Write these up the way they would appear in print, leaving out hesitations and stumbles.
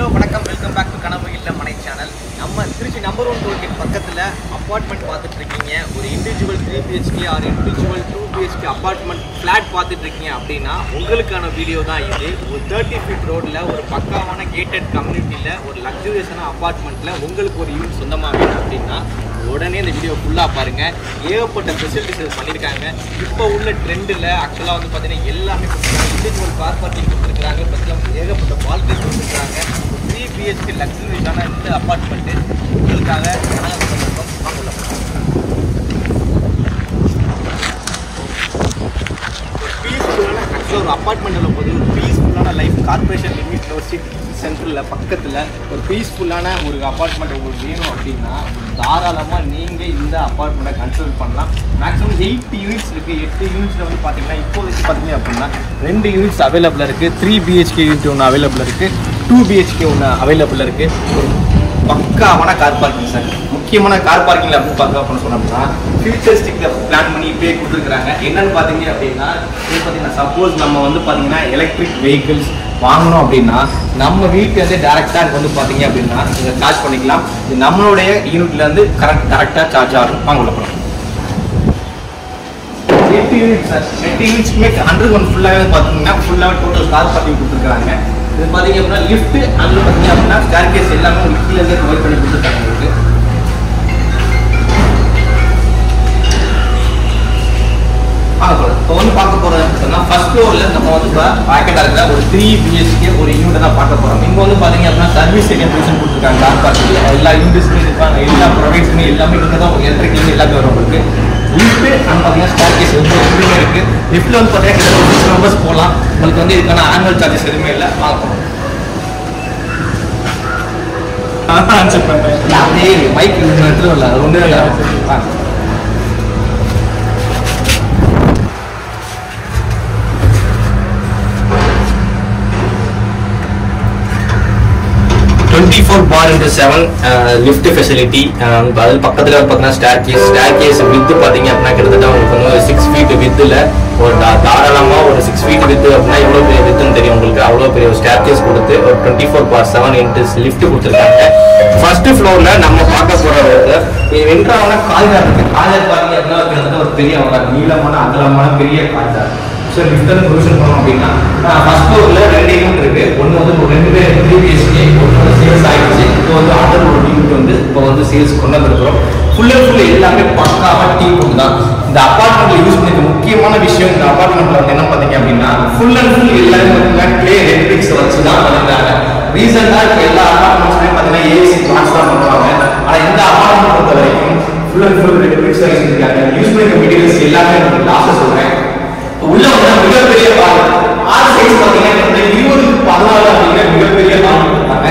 Hello வணக்கம், welcome back to கனவு இல்ல மனை சேனல். நம்ம திருச்சி நம்பர் 1 டோல்கேட் பக்கத்தில் அப்பார்ட்மெண்ட் பார்த்துட்டு இருக்கீங்க. ஒரு individual 3 BHK or individual 2 BHK apartment flat பார்த்துட்டு இருக்கீங்க அப்படின்னா உங்களுக்கான வீடியோ தான் இது. ஒரு 30 ஃபீட் ரோடில் ஒரு பக்காவான கேட்டட் கம்யூனிட்டியில் ஒரு லக்ஸூரியஸான அப்பார்ட்மெண்ட்டில் உங்களுக்கு ஒரு யூனிட் சொந்தமாக வேணும் அப்படின்னா உடனே இந்த வீடியோ ஃபுல்லாக பாருங்கள். ஏகப்பட்ட ஃபெசிலிட்டிஸ் பண்ணியிருக்காங்க. இப்போ உள்ள ட்ரெண்டில் ஆக்சுவலாக வந்து பார்த்தீங்கன்னா எல்லாமே இண்டிவிஜுவல் கார் பார்க்கிங் கொடுத்துருக்காங்க. பற்றி ஏகப்பட்ட பால்கனி கொடுத்துருக்காங்க. 3 BHK லக்ஸூரியஸான இந்த அப்பார்ட்மெண்ட்டு உங்களுக்காக ஒரு அப்பார்ட்மெண்ட்டில் போது ஒரு பீஸ்ஃபுல்லான லைஃப் கார்பரேஷன் லிமிட் சிட்டி சென்டரில் பக்கத்தில் ஒரு பீஸ்ஃபுல்லான ஒரு அப்பார்ட்மெண்ட் உங்களுக்கு வேணும் அப்படின்னா தாராளமாக நீங்கள் இந்த அப்பார்ட்மெண்ட்டை கன்சிடர் பண்ணலாம். மேக்ஸிமம் 8 யூனிட்ஸ் இருக்குது. 8 யூனிட்ஸில் வந்து பார்த்தீங்கன்னா இப்போதைக்கு பார்த்தீங்க அப்படின்னா 2 யூனிட்ஸ் அவைலபிளாக இருக்குது. 3 BHK யூனிட் ஒன்று அவைலபிளாக இருக்குது. 2 BHK ஒன்று அவைலபிளாக இருக்குது. ஒரு பக்காவான கார் பார்க்கிங் சார். முக்கியமான கார் பார்க்கிங்கில் அப்படின்னு பார்க்க சொன்னோம்னா ஃபியூச்சரிஸ்டிக்கில் பிளான் பண்ணி இப்போயே கொடுத்துருக்குறாங்க. என்னென்னு பார்த்தீங்க அப்படின்னா பார்த்தீங்கன்னா சப்போஸ் நம்ம வந்து பார்த்தீங்கன்னா எலக்ட்ரிக் வெஹிக்கிள்ஸ் வாங்கணும் அப்படின்னா நம்ம வீட்டிலேருந்து டேரெக்டாக வந்து பார்த்தீங்க அப்படின்னா நீங்கள் சார்ஜ் பண்ணிக்கலாம். இது நம்மளுடைய யூனிட்லேருந்து கரெக்டாக சார்ஜ் ஆகும். வாங்க உள்ள போகலாம். 8 யூனிட் சார். 8 யூனிட்ஸ்க்குமே 101 ஃபுல்லாகவே பார்த்தீங்கன்னா ஃபுல்லாகவே டோட்டல் கார் பார்க்கிங் கொடுத்துருக்காங்க. இது பார்த்தீங்க அப்படின்னா லிஃப்ட் அதில் பார்த்தீங்க அப்படின்னா ஸ்டேர்கேஸ் எல்லாமே உங்களுக்கு கீழே ப்ரொவைட் பண்ணி கொடுத்துருக்காங்க. உங்களுக்கு இப்போ வந்து பார்க்க போகிறோம் சொன்னால் ஃபர்ஸ்ட் ஃப்ளோரில் நம்ம வந்து இப்போ பாக்கெட்டாக இருக்கிற ஒரு 3 BHK ஒரு யூனிட்டை தான் பார்க்க போகிறோம். இங்கே வந்து பார்த்தீங்க அப்படின்னா சர்வீஸ் ஏரியா ப்ரொவிஷன் கொடுத்துருக்காங்க. கார் பார்க்கிங் எல்லா யூனிட்ஸுமே இருப்பாங்க. எல்லா ப்ரொவைட்ஸுமே எல்லாமே இங்கே தான் எலக்ட்ரிக் எல்லாமே வரும். உங்களுக்கு லிஃப்ட்டு நம்ம பார்த்தீங்கன்னா ஸ்டேர்கேஸ் வந்து எப்படியுமே இருக்குது. லிஃப்ட்டில் வந்து பார்த்தீங்கன்னா 6 மெம்பர்ஸ் போகலாம். உங்களுக்கு வந்து இதுக்கான ஆனுவல் சார்ஜஸ் எதுவுமே இல்லை. பார்க்கணும் ஆன்சர் பண்ணுறேன். அப்படியே மைக் எடுத்துகிட்டு இல்லை, அது ஒன்றும் இல்லை. பார்க்க 24/7 லிஃப்ட் ஃபெசிலிட்டி. அதில் பக்கத்தில் பார்த்தீங்கன்னா ஸ்டேர்கேஸ் வித்து பார்த்தீங்க அப்படின்னா கிட்டத்தட்ட உங்களுக்கு வந்து 6 ஃபீட் வித்தில் ஒரு தாராளமாக ஒரு 6 ஃபீட் வித்து அப்படின்னா எவ்வளோ பெரிய வித்துன்னு தெரியும் உங்களுக்கு. அவ்வளோ பெரிய ஒரு ஸ்டேர்கேஸ் கொடுத்து ஒரு 24/7 இன்ட்ஸ் லிஃப்ட் கொடுத்துருக்காங்க. ஃபர்ஸ்ட் ஃப்ளோரில் நம்ம பார்க்க போகிற வென்றான காரிடார் இருக்குது. காரிடார் பார்த்தீங்க அப்படின்னா கிட்டத்தட்ட ஒரு பெரிய நீளமான அகலமான பெரிய காரிடார். ஸோ லிஃப்ட் ப்ரொவிஷன் பண்ணோம் அப்படின்னா ஃபர்ஸ்ட் ஃப்ளோரில் 2 யூனிட் இருக்குது. ஒன்று வந்து 3 BHK ஒன்று சேல்ஸ் ஆகிடுச்சு. இப்போ வந்து ஆர்டர் ஒரு யூனிட் வந்து இப்போ வந்து சேல்ஸ் கொண்டு வந்துருக்கிறோம். ஃபுல் எல்லாமே பக்காவாக டீம் ரூம் தான். இந்த அப்பார்ட்மெண்ட்டில் யூஸ் பண்ணிக்க முக்கியமான விஷயம் இந்த அப்பார்ட்மெண்ட்டில் வந்து என்ன பார்த்தீங்க அப்படின்னா ஃபுல் எல்லாமே பார்த்தீங்கன்னா கிளே ரெட் பிரிக்ஸ் வச்சு தான் பண்ணிருக்காங்க. ரீசெண்டாக இப்போ எல்லா அப்பார்ட்மெண்ட்ஸ்லையும் பார்த்தீங்கன்னா ஏசி பிளான்ஸ் தான் பண்ணுவாங்க. ஆனால் இந்த அப்பார்ட்மெண்ட் பொறுத்த வரைக்கும் ஃபுல் ரெட் பிரிக்ஸ் தான் யூஸ் பண்ணிருக்காங்க. யூஸ் பண்ணிக்க மெட்டீரியல்ஸ் எல்லாமே உங்களுக்கு லாஸ்ட்டாக சொல்கிறேன். உள்ள வந்து மிகப்பெரிய ஹால். ஹால் சைஸ் பார்த்தீங்கன்னா 20x14 அப்படிங்கிற மிகப்பெரிய ஹால் கொடுத்தாங்க.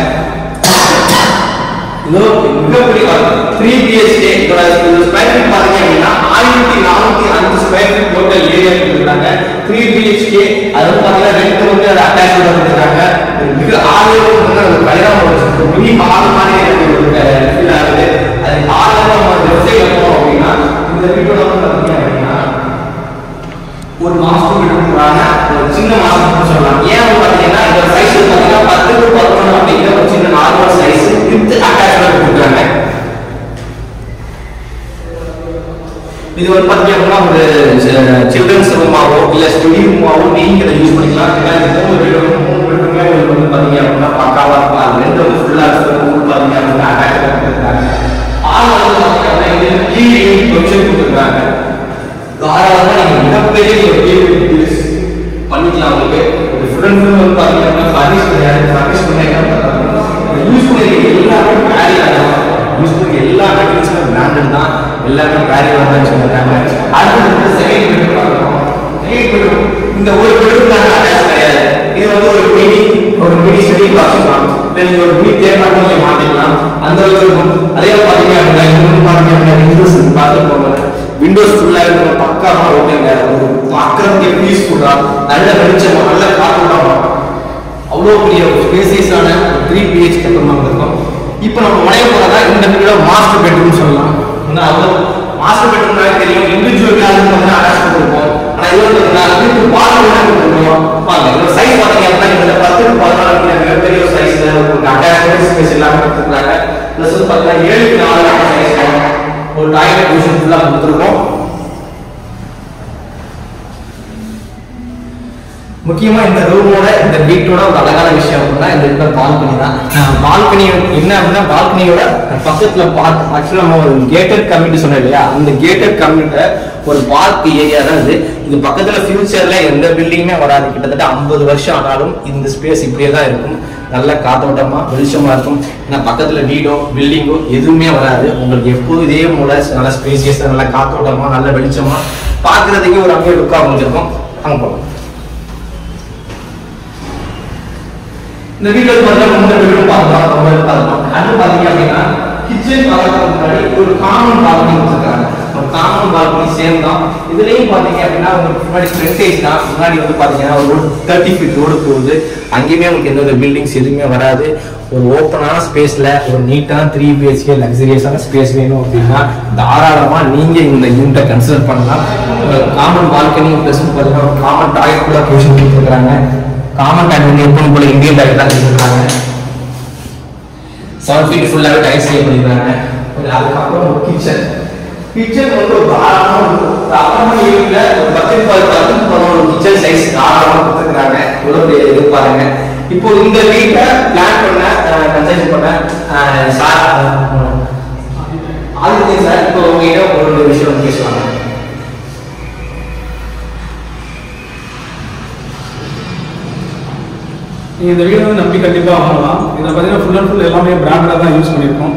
இதோ மிகப்பெரிய ஹால் 3 BHK. இதோட ஸ்கொயர் ஃபீட் பார்த்தீங்க அப்படின்னா 1405 ஸ்கொயர் ஃபீட் டோட்டல் ஏரியா கொடுத்துருக்காங்க. 3 BHK அது வந்து பார்த்தீங்கன்னா ரெண்டு வந்து அதை அட்டாச் பண்ணி கொடுத்துருக்காங்க. மிக ஆளுநர் வந்து ஒரு கல்யாணம் மினி ஹால் மாதிரி ஃபீல் ஆகுது. அது ஹாலில் நம்ம வெப்சைட்ல போனோம் அப்படின்னா இந்த வீட்டோட வந்து பார்த்தீங்க அப்படின்னா ஒரு மாஸ்டர் பெட்ரூம்கான ஒரு சின்ன மாஸ்டர் பெட்ரூம் சொல்லலாம். ஏன் பார்த்தீங்கன்னா இதோட சைஸ் பார்த்தீங்கன்னா 10x11 அப்படிங்கிற ஒரு சின்ன நார்மல் சைஸ் வித் அட்டாச்மெண்ட் கொடுக்குறாங்க. இது வந்து பார்த்தீங்க அப்படின்னா ஒரு சில்ட்ரன்ஸ் ரூமாவோ இல்லை ஸ்டடி ரூமாவோ நீங்கள் இதை யூஸ் பண்ணிக்கலாம். ஏன்னா 3 பெட்ரூமே உங்களுக்கு வந்து பார்த்தீங்க அப்படின்னா பக்காவாக இருக்கும். அது ரெண்டு வந்து ஃபுல்லாக பார்த்தீங்க அப்படின்னா அட்டாச்மெண்ட் கொடுத்துருக்காங்க. ஆள் வந்து பார்த்தீங்கன்னா இது ப்ரொவிஷன் கொடுத்துருக்காங்க. தாராளமாக நீங்கள் மிகப்பெரிய ஒரு கேபிள் பண்ணிக்கலாம். உங்களுக்கு ஒரு ஸ்டூடெண்ட் வந்து பார்த்தீங்கன்னா சர்வீஸ் பண்ண யூஸ் பண்ணி எல்லாமே பேரியர் யூஸ் பண்ணி எல்லா மெட்டீரியல்ஸுமே பிராண்டட் தான். எல்லாமே பேரியர் தான் சொல்லியிருக்காங்க. அடுத்து செகண்ட் பெட்ரூம் பார்க்கணும். செகண்ட் பெட்ரூம் இந்த ஒரு பெட்ரூம் தான் அட்டாச் கிடையாது. இது வந்து ஒரு மினி ஸ்டடி பாக்ஸ் தான். இல்லை நீங்கள் ஒரு மினி தேர்வாக நீங்கள் மாற்றிக்கலாம். அந்த அளவுக்கு இருக்கும். அதே பார்த்தீங்க அப்படின்னா இன்னொன்று பார்த்தீங்க அப்படின்னா விண்டோஸ் பார்த்து போகணும். விண்டோஸ் ஃபுல்லாக இருக்கிற பக்காவாக ஓட்டுங்க. ஒரு பார்க்கறதுக்கு பீஸ்ஃபுல்லாக நல்ல வெளிச்சமாக நல்ல காற்றோட்டமாக அவ்வளோ பெரிய ஒரு ஸ்பேசியஸான 3 BHK பெட்ரூம் இருக்கும். இப்போ நம்ம உடைய போகிறதா இந்த வீடோட மாஸ்டர் பெட்ரூம் சொல்லலாம். ஏன்னா அவ்வளோ மாஸ்டர் பெட்ரூம்னாலே தெரியும் இண்டிவிஜுவல் கிளாஸுக்கு வந்து அட்டாச் பண்ணிருக்கோம். ஆனால் இது வந்து வீட்டு பால் கொடுத்துருக்கோம். இதோட சைஸ் பார்த்தீங்க அப்படின்னா இந்த 10x14 மிகப்பெரிய சைஸில் உங்களுக்கு அட்டாச் ஸ்பேஸ் எல்லாமே கொடுத்துருக்காங்க. ப்ளஸ் வந்து பார்த்தீங்கன்னா 7x4 ஒரு டாய்லெட் யூஷன் ஃபுல்லாக கொடுத்துருக்கோம். முக்கியமா இந்த ரூமோட இந்த வீட்டோட ஒரு அழகான விஷயம் அப்படின்னா இந்த இருக்கிற பால்கனி தான். பால்கனி என்ன அப்படின்னா பால்கனியோட பக்கத்துல பார்க் ஆக்சுவலா நம்ம ஒரு கேட்டட் கம்யூனிட்டி சொன்னோம் இல்லையா, அந்த கேட்டட் கம்யூனிட்ட ஒரு பார்க் ஏரியா தான் இது. இது பக்கத்துல ஃபியூச்சர்ல எந்த பில்டிங்குமே வராது. கிட்டத்தட்ட 50 வருஷம் ஆனாலும் இந்த ஸ்பேஸ் இப்படியே தான் இருக்கும். நல்ல காத்தோட்டமா வெளிச்சமா இருக்கும். ஏன்னா பக்கத்துல வீடோ பில்டிங்கோ எதுவுமே வராது. உங்களுக்கு எப்போதும் இதே போல நல்ல ஸ்பேசியஸ், நல்ல காத்தோட்டமா, நல்ல வெளிச்சமா பாக்குறதுக்கு ஒரு அமைய லுக்கா இருக்கும். அங்க போகலாம். இந்த வீட்டுல பார்த்தா 3 பெட்ரூம் பார்க்கலாம். அது பாத்தீங்க அப்படின்னா கிச்சன் பார்க்கறதுக்கு முன்னாடி ஒரு காமன் பால்கனி கொடுத்துருக்காங்க. ஒரு காமன் பால்கனி சேம் தான். இதுலயும் பாத்தீங்க அப்படின்னா உங்களுக்கு முன்னாடி ஃப்ரண்டேஜ் தான். முன்னாடி வந்து பாத்தீங்கன்னா ஒரு 30 ஃபீட் ரோடு போகுது. அங்கேயுமே உங்களுக்கு எந்த ஒரு பில்டிங்ஸ் எதுவுமே வராது. ஒரு ஓப்பனான ஸ்பேஸ்ல ஒரு நீட்டான 3 BHK லக்ஸரியஸான ஸ்பேஸ் வேணும் அப்படின்னா தாராளமா நீங்க இந்த யூனிட்டை கன்சிடர் பண்ணலாம். காமன் பால்கனி பிளஸ் பாத்தீங்கன்னா ஒரு காமன் டாய்லெட் கூட ப்ரொவிஷன் கொடுத்துருக்காங்க. காமன் டைம் வந்து எப்பவும் போல இந்தியன் டைப் தான் கொடுத்துருக்காங்க. 7 ஃபீட் ஃபுல்லாகவே டைல்ஸ் பண்ணிருக்காங்க. அதுக்கப்புறம் ஒரு கிச்சன் வந்து ஒரு தாராளமான யூனிட்ல ஒரு 10 கிச்சன் சைஸ் தாராளமாக கொடுத்துருக்காங்க. எவ்வளோ பெரிய பாருங்க. இப்போ இந்த வீட்டை பிளான் பண்ண கன்ஸ்ட்ரக்ஷன் பண்ண சார் ஆதித்ய சார் இப்போ உங்ககிட்ட ஒரு விஷயம் பேசுவாங்க. இந்த வீடு வந்து நம்பி கண்டிப்பாக வாங்கலாம். இதில் பார்த்தீங்கன்னா ஃபுல் அண்ட் ஃபுல் எல்லாமே பிராண்டடாக தான் யூஸ் பண்ணியிருக்கோம்.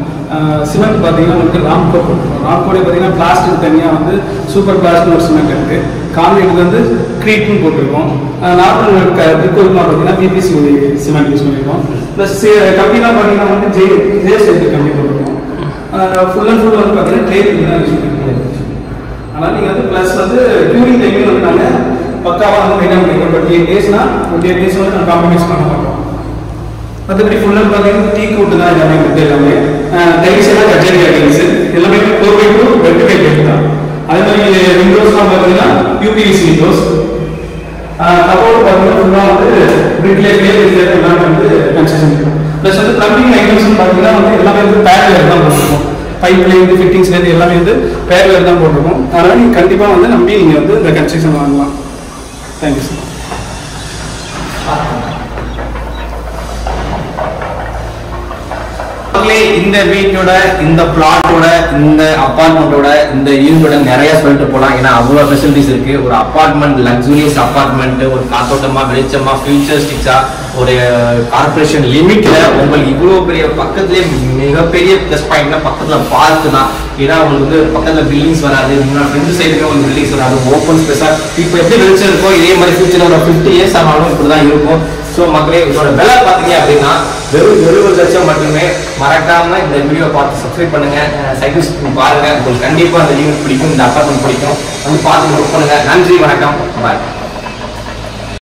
சிமெண்ட் பார்த்தீங்கன்னா உங்களுக்கு ராம்கோ போட்டிருக்கோம். ராம்கோடே பார்த்தீங்கன்னா பிளாஸ்டிக் தனியாக வந்து சூப்பர் பிளாஸ்டிக் ஒரு சிமெண்ட் இருக்குது. கான்கிரீட் வந்து க்ரீட்னு போட்டிருக்கோம். நார்மல் பிரிக்கோல்மா பார்த்தீங்கன்னா பிபிசி சிமெண்ட் யூஸ் பண்ணியிருக்கோம். ப்ளஸ் கம்பிலாம் பார்த்தீங்கன்னா வந்து ஜே சைடு கம்பி போட்டிருக்கோம். ஃபுல் அண்ட் ஃபுல் வந்து பார்த்தீங்கன்னா ட்ரேட் தான் யூஸ் பண்ணியிருக்கோம். ஆனால் நீங்கள் வந்து ப்ளஸ் வந்து டூரிங் டைமில் வந்து நாங்கள் பக்காவாக வந்து மெயின்டைன் பண்ணிக்கிறோம். 28 டேஸ்னா 28 டேஸ் வந்து நான் காம்ப்ரமைஸ் பண்ண மாட்டோம். மற்றபடி ஃபுல் அண்ட் பார்த்தீங்கன்னா டீ கூட்டு தான் எல்லாமே வந்து எல்லாமே டைல்ஸ் எல்லாம் கச்சேரி டைல்ஸ் எல்லாமே 4x2 வெர்டிகல் டைல் தான். அதே மாதிரி விண்டோஸ்லாம் பார்த்தீங்கன்னா யூபிவிசி விண்டோஸ். கபோர்டு பார்த்தீங்கன்னா ஃபுல்லாக வந்து பிரிக்லேயே எல்லாமே வந்து கன்ஸ்ட்ரக்ஷன் இருக்கும். ப்ளஸ் வந்து ப்ளம்பிங் ஐட்டம்ஸ் பார்த்தீங்கன்னா வந்து எல்லாமே வந்து பேர்வேர் தான் போட்டிருக்கோம். பைப்லேருந்து ஃபிட்டிங்ஸ்லேருந்து எல்லாமே வந்து பேர்வேர் தான் போட்டிருக்கோம். அதனால் நீங்கள் கண்டிப்பாக வந்து நம்பி நீங்கள் வந்து இந்த கன்ஸ்ட்ரக்ஷன் வாங்கலாம். Thank you, sir. இந்த வீட்டோட இந்த பிளாட்டோட இந்த அபார்ட்மெண்டோட இந்த யூனிட்டோட நிறைய சொல்லிட்டு போலாம். ஏன்னா அவ்வளவு ஃபெசிலிட்டிஸ் இருக்கு. ஒரு அபார்ட்மெண்ட், லக்ஸூரியஸ் அபார்ட்மெண்ட், ஒரு காத்தோட்டமா வெளிச்சமா ஃபியூச்சரிஸ்டிக்ஸா ஒரு கார்பரேஷன் லிமிட்ல உங்களுக்கு இவ்வளவு பெரிய பக்கத்துலேயே மிகப்பெரிய பிளஸ் பாயிண்ட்னா பக்கத்துல பார்க் தான். ஏன்னா உங்களுக்கு வந்து பக்கத்துல பில்டிங்ஸ் வராது. முன்னாடி ஃப்ரண்ட் சைடுக்கு உங்களுக்கு பில்டிங்ஸ் வராது. ஓப்பன் ஸ்பேஸா இப்போ எப்படி வெளிச்சம் இருக்கோ இதே மாதிரி ஃபியூச்சர்ல ஒரு 50 இயர்ஸ் ஆனாலும் இப்படிதான் இருக்கும். ஸோ மக்களே இதோட விலை பார்த்தீங்க அப்படின்னா வெறும் 70 லட்சம் மட்டுமே. மறக்காம இந்த வீடியோ பார்த்து சப்ஸ்கிரைப் பண்ணுங்க. சைக்கிள்ஸ் பாருங்க. உங்களுக்கு கண்டிப்பா அந்த யூனிட் பிடிக்கும், இந்த அபார்ட்மெண்ட் பிடிக்கும். வந்து பார்த்து புக் பண்ணுங்க. நன்றி, வணக்கம், பாய்.